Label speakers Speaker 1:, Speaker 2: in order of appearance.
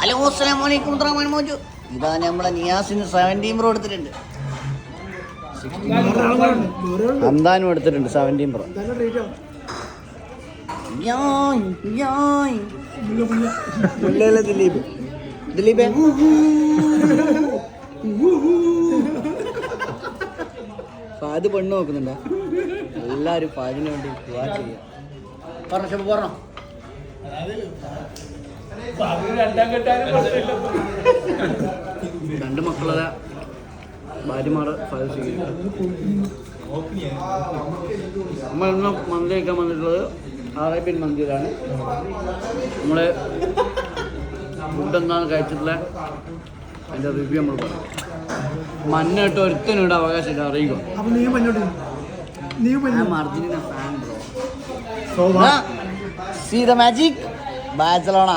Speaker 1: Hello അസ്സലാമു അലൈക്കും റഹ്മാൻ മോജു. ഇതാ നമ്മളെ നിയാസിന് 17 പ്രോ എടുത്തിട്ടുണ്ട്. അന്താനും എടുത്തിട്ടുണ്ട് 17 പ്രോ. ദിലീപ് ദിലീപേ ഫാദ് പെണ്ണ് നോക്കുന്നുണ്ടോ? എല്ലാരും ഫാദിന് വേണ്ടി ദുആ ചെയ്യാം. പറഞ്ഞോ പറഞ്ഞോ. രണ്ട് മക്കളെ ഭാര്യമാരെ ഫാദ് സ്വീകരിക്കും. നമ്മൾ ഇന്ന് മന്തി കഴിക്കാൻ വന്നിട്ടുള്ളത് അറേബ്യൻ മന്തിയിലാണ്. നമ്മൾ ഫുഡ് എന്താണ് കഴിച്ചിട്ടുള്ള അതിൻ്റെ റിവ്യൂ നമ്മൾ പറയാം. മഞ്ഞിട്ട് ഒരുത്തനുണ്ട് അവകാശം അറിയിക്കും. Argentina fan bro. See the magic Barcelona.